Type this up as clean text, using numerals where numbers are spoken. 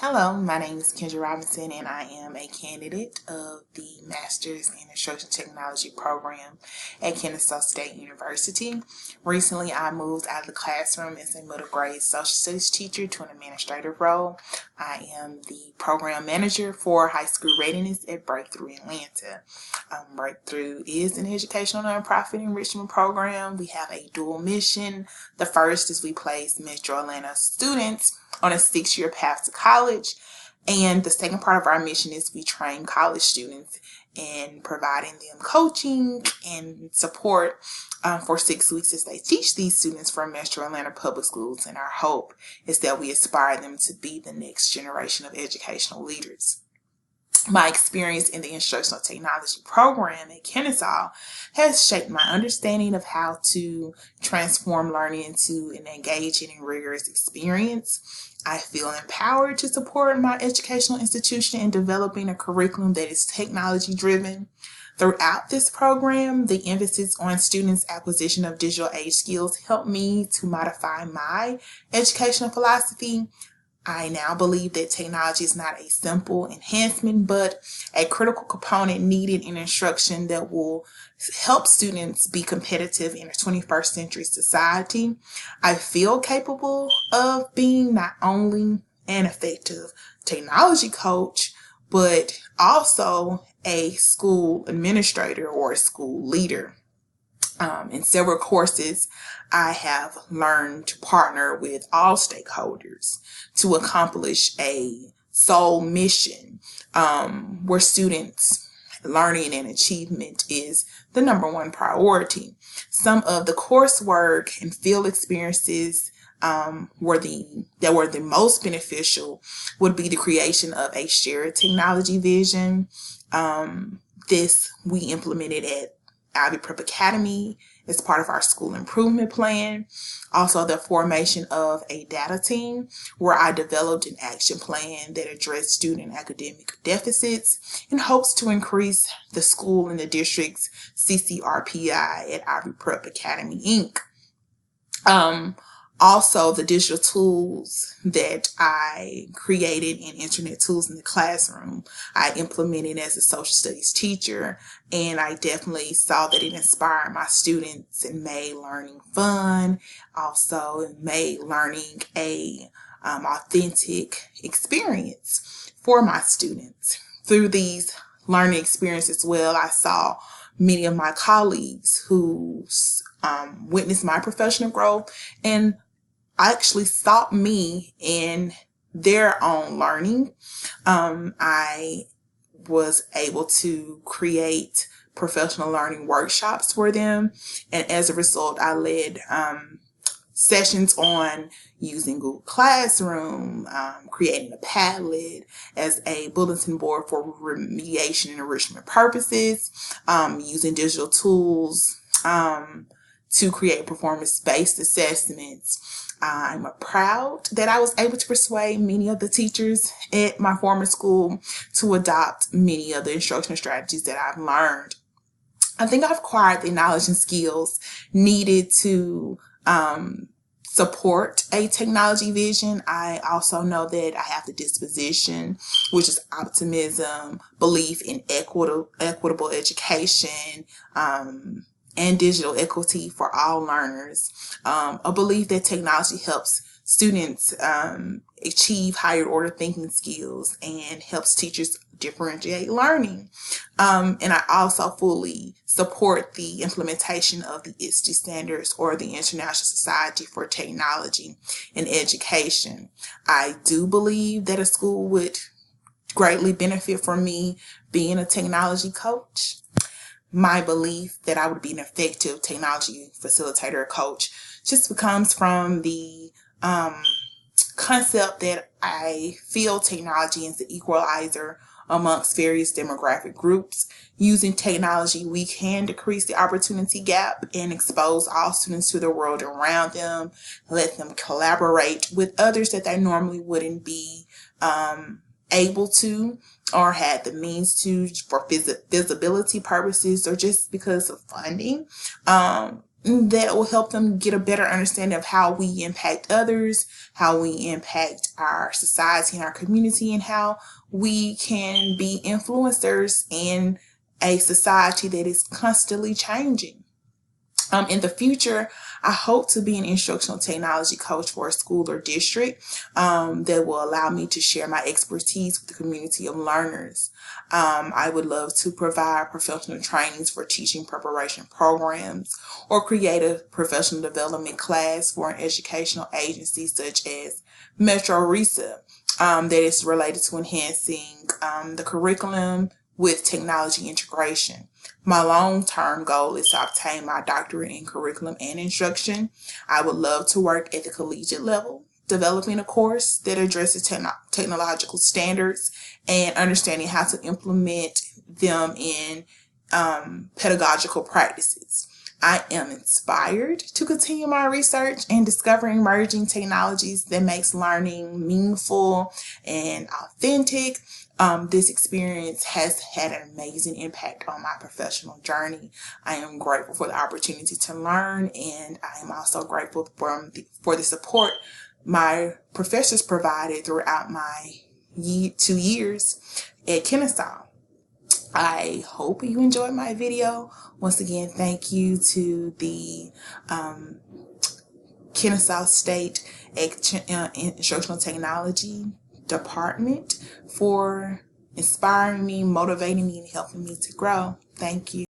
Hello, my name is Kendra Robinson, and I am a candidate of the Master's in Instruction Technology program at Kennesaw State University. Recently, I moved out of the classroom as a middle grade social studies teacher to an administrative role. I am the program manager for high school readiness at Breakthrough Atlanta. Breakthrough is an educational nonprofit enrichment program. We have a dual mission. The first is we place Metro Atlanta students on a 6-year path to college. And the second part of our mission is we train college students in providing them coaching and support for 6 weeks as they teach these students from Metro Atlanta Public Schools. And our hope is that we aspire them to be the next generation of educational leaders. My experience in the instructional technology program at Kennesaw has shaped my understanding of how to transform learning into an engaging and rigorous experience. I feel empowered to support my educational institution in developing a curriculum that is technology driven. Throughout this program, the emphasis on students' acquisition of digital age skills helped me to modify my educational philosophy. I now believe that technology is not a simple enhancement, but a critical component needed in instruction that will help students be competitive in a 21st century society. I feel capable of being not only an effective technology coach, but also a school administrator or a school leader. In several courses, I have learned to partner with all stakeholders to accomplish a sole mission where students' learning and achievement is the number one priority. Some of the coursework and field experiences that were the most beneficial would be the creation of a shared technology vision. This we implemented at Ivy Prep Academy as part of our school improvement plan. Also, the formation of a data team where I developed an action plan that addressed student academic deficits in hopes to increase the school and the district's CCRPI at Ivy Prep Academy, Inc. Also, the digital tools that I created in internet tools in the classroom, I implemented as a social studies teacher, and I definitely saw that it inspired my students and made learning fun. Also, it made learning a authentic experience for my students. Through these learning experiences as well, I saw many of my colleagues who witnessed my professional growth and actually sought me in their own learning. I was able to create professional learning workshops for them. And as a result, I led sessions on using Google Classroom, creating a Padlet as a bulletin board for remediation and enrichment purposes, using digital tools to create performance-based assessments. I'm proud that I was able to persuade many of the teachers at my former school to adopt many of the instructional strategies that I've learned. I think I've acquired the knowledge and skills needed to support a technology vision. I also know that I have the disposition, which is optimism, belief in equitable education, and digital equity for all learners, a belief that technology helps students achieve higher order thinking skills and helps teachers differentiate learning. And I also fully support the implementation of the ISTE standards, or the International Society for Technology in Education. I do believe that a school would greatly benefit from me being a technology coach. My belief that I would be an effective technology facilitator or coach just comes from the concept that I feel technology is the equalizer amongst various demographic groups. Using technology, we can decrease the opportunity gap and expose all students to the world around them, let them collaborate with others that they normally wouldn't be able to, or had the means to, for visibility purposes or just because of funding. that will help them get a better understanding of how we impact others, how we impact our society and our community, and how we can be influencers in a society that is constantly changing. In the future, I hope to be an instructional technology coach for a school or district that will allow me to share my expertise with the community of learners. I would love to provide professional trainings for teaching preparation programs or create a professional development class for an educational agency such as Metro Resa that is related to enhancing the curriculum with technology integration. My long-term goal is to obtain my doctorate in curriculum and instruction. I would love to work at the collegiate level, developing a course that addresses technological standards and understanding how to implement them in pedagogical practices. I am inspired to continue my research and discovering emerging technologies that makes learning meaningful and authentic. This experience has had an amazing impact on my professional journey. I am grateful for the opportunity to learn, and I am also grateful for the support my professors provided throughout my 2 years at Kennesaw. I hope you enjoyed my video. Once again, thank you to the Kennesaw State Instructional Technology Department for inspiring me, motivating me, and helping me to grow. Thank you.